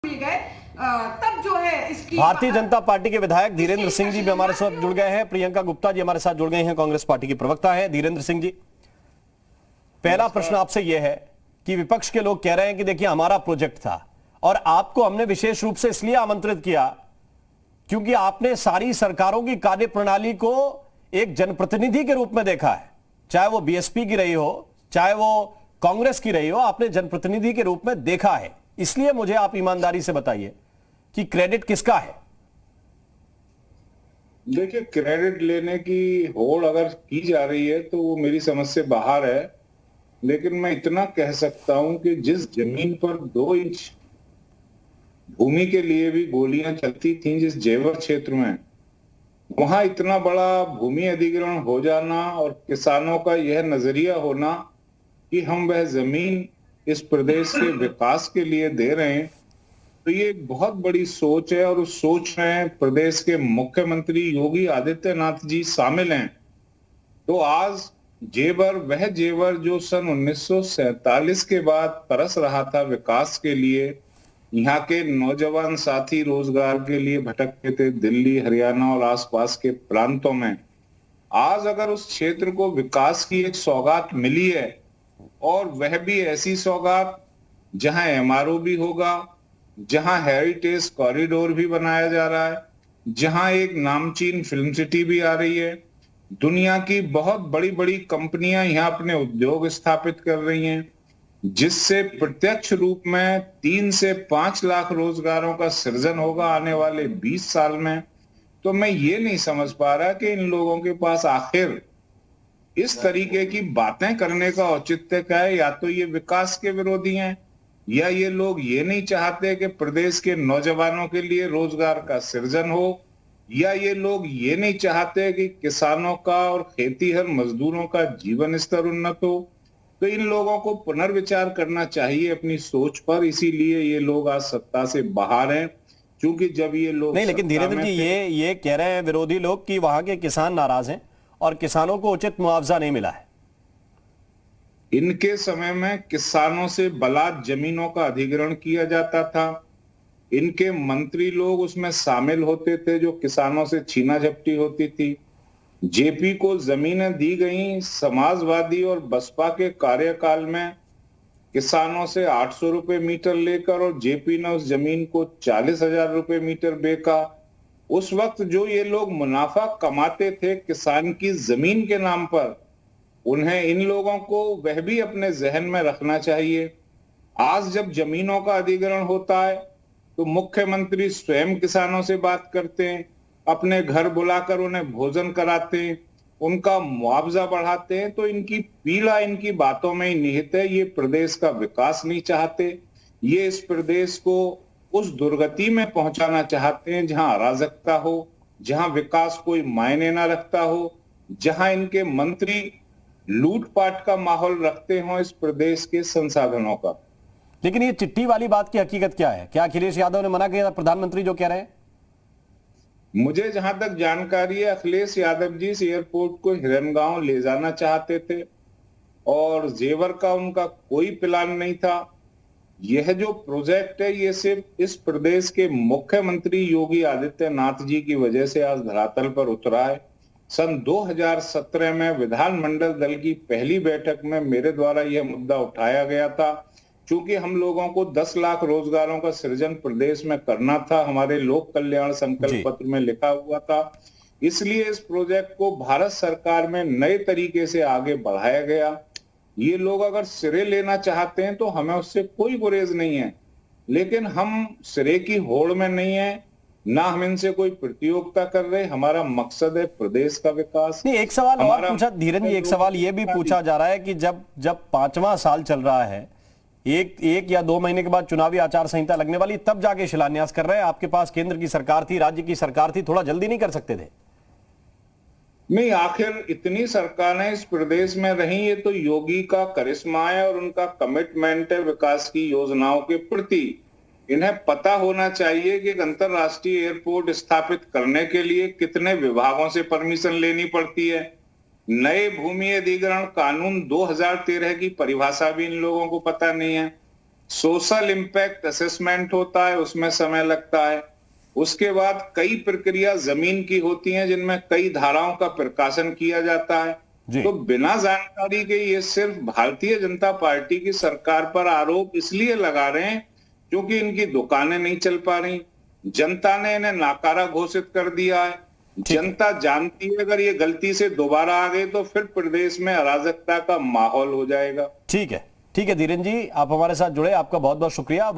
गए तब जो है इसकी भारतीय जनता पार्टी के विधायक धीरेन्द्र सिंह जी भी हमारे साथ जुड़ गए हैं। प्रियंका गुप्ता जी हमारे साथ जुड़ गए हैं, कांग्रेस पार्टी की प्रवक्ता है। धीरेन्द्र सिंह जी, पहला प्रश्न आपसे यह है कि विपक्ष के लोग कह रहे हैं कि देखिए हमारा प्रोजेक्ट था और आपको हमने विशेष रूप से इसलिए आमंत्रित किया क्योंकि आपने सारी सरकारों की कार्यप्रणाली को एक जनप्रतिनिधि के रूप में देखा है, चाहे वो बीएसपी की रही हो चाहे वो कांग्रेस की रही हो, आपने जनप्रतिनिधि के रूप में देखा है। इसलिए मुझे आप ईमानदारी से बताइए कि क्रेडिट किसका है। देखिए, क्रेडिट लेने की होड़ अगर की जा रही है तो वो मेरी समझ से बाहर है, लेकिन मैं इतना कह सकता हूं कि जिस जमीन पर 2 इंच भूमि के लिए भी गोलियां चलती थीं, जिस जेवर क्षेत्र में, वहां इतना बड़ा भूमि अधिग्रहण हो जाना और किसानों का यह नजरिया होना कि हम वह जमीन इस प्रदेश के विकास के लिए दे रहे हैं, तो ये एक बहुत बड़ी सोच है और उस सोच में प्रदेश के मुख्यमंत्री योगी आदित्यनाथ जी शामिल हैं। तो आज जेवर, वह जेवर जो सन 1947 के बाद तरस रहा था विकास के लिए, यहाँ के नौजवान साथी रोजगार के लिए भटकते थे दिल्ली, हरियाणा और आसपास के प्रांतों में, आज अगर उस क्षेत्र को विकास की एक सौगात मिली है और वह भी ऐसी सौगात जहां एमआरओ भी होगा, जहां हेरिटेज कॉरिडोर भी बनाया जा रहा है, जहां एक नामचीन फिल्म सिटी भी आ रही है, दुनिया की बहुत बड़ी बड़ी कंपनियां यहां अपने उद्योग स्थापित कर रही हैं, जिससे प्रत्यक्ष रूप में 3 से 5 लाख रोजगारों का सृजन होगा आने वाले 20 साल में। तो मैं ये नहीं समझ पा रहा कि इन लोगों के पास आखिर इस तरीके की बातें करने का औचित्य क्या है। या तो ये विकास के विरोधी हैं, या ये लोग ये नहीं चाहते कि प्रदेश के नौजवानों के लिए रोजगार का सृजन हो, या ये लोग ये नहीं चाहते कि किसानों का और खेतीहर मजदूरों का जीवन स्तर उन्नत हो। तो इन लोगों को पुनर्विचार करना चाहिए अपनी सोच पर, इसीलिए ये लोग आज सत्ता से बाहर हैं। क्योंकि जब ये लोग नहीं, लेकिन धीरेन्द्र जी ये कह रहे हैं विरोधी लोग कि वहां के किसान नाराज हैं और किसानों को उचित मुआवजा नहीं मिला है। इनके समय में किसानों से बलात् जमीनों का अधिग्रहण किया जाता था, इनके मंत्री लोग उसमें शामिल होते थे जो किसानों से छीना झपटी होती थी। जेपी को जमीनें दी गई, समाजवादी और बसपा के कार्यकाल में किसानों से 800 रुपए मीटर लेकर, और जेपी ने उस जमीन को 40,000 रुपए मीटर बेचा। उस वक्त जो ये लोग मुनाफा कमाते थे किसान की जमीन के नाम पर, उन्हें, इन लोगों को वह भी अपने जहन में रखना चाहिए। आज जब जमीनों का अधिग्रहण होता है तो मुख्यमंत्री स्वयं किसानों से बात करते हैं, अपने घर बुलाकर उन्हें भोजन कराते हैं, उनका मुआवजा बढ़ाते हैं। तो इनकी पीड़ा इनकी बातों में ही निहित है। ये प्रदेश का विकास नहीं चाहते, ये इस प्रदेश को उस दुर्गति में पहुंचाना चाहते हैं जहां अराजकता हो, जहां विकास कोई मायने ना रखता हो, जहां इनके मंत्री लूटपाट का माहौल रखते हो इस प्रदेश के संसाधनों का। लेकिन ये चिट्ठी वाली बात की हकीकत क्या है? क्या अखिलेश यादव ने मना किया, प्रधानमंत्री जो कह रहे हैं? मुझे जहां तक जानकारी है, अखिलेश यादव जी इस एयरपोर्ट को हिरनगांव ले जाना चाहते थे और जेवर का उनका कोई प्लान नहीं था। यह जो प्रोजेक्ट है ये सिर्फ इस प्रदेश के मुख्यमंत्री योगी आदित्यनाथ जी की वजह से आज धरातल पर उतरा है। सन 2017 में विधानमंडल दल की पहली बैठक में मेरे द्वारा यह मुद्दा उठाया गया था, क्योंकि हम लोगों को 10 लाख रोजगारों का सृजन प्रदेश में करना था, हमारे लोक कल्याण संकल्प पत्र में लिखा हुआ था। इसलिए इस प्रोजेक्ट को भारत सरकार में नए तरीके से आगे बढ़ाया गया। ये लोग अगर सिरे लेना चाहते हैं तो हमें उससे कोई गुरेज नहीं है, लेकिन हम सिरे की होड़ में नहीं है, ना हम इनसे कोई प्रतियोगिता कर रहे। हमारा मकसद है प्रदेश का विकास। नहीं, एक सवाल और पूछा धीरेन्द्र जी, एक सवाल ये भी पूछा जा रहा है कि जब 5वां साल चल रहा है, एक या 2 महीने के बाद चुनावी आचार संहिता लगने वाली, तब जाके शिलान्यास कर रहे हैं। आपके पास केंद्र की सरकार थी, राज्य की सरकार थी, थोड़ा जल्दी नहीं कर सकते थे? नहीं, आखिर इतनी सरकारें इस प्रदेश में रही, ये तो योगी का करिश्मा है और उनका कमिटमेंट है विकास की योजनाओं के प्रति। इन्हें पता होना चाहिए कि एक अंतरराष्ट्रीय एयरपोर्ट स्थापित करने के लिए कितने विभागों से परमिशन लेनी पड़ती है। नए भूमि अधिग्रहण कानून 2013 की परिभाषा भी इन लोगों को पता नहीं है। सोशल इम्पैक्ट असेसमेंट होता है, उसमें समय लगता है। उसके बाद कई प्रक्रिया जमीन की होती हैं जिनमें कई धाराओं का प्रकाशन किया जाता है। जी। तो बिना जानकारी के ये सिर्फ भारतीय जनता पार्टी की सरकार पर आरोप इसलिए लगा रहे हैं क्योंकि इनकी दुकानें नहीं चल पा रही, जनता ने इन्हें नाकारा घोषित कर दिया है। जनता जानती है अगर ये गलती से दोबारा आ गए तो फिर प्रदेश में अराजकता का माहौल हो जाएगा। ठीक है धीरेन्द्र जी, आप हमारे साथ जुड़े, आपका बहुत बहुत शुक्रिया।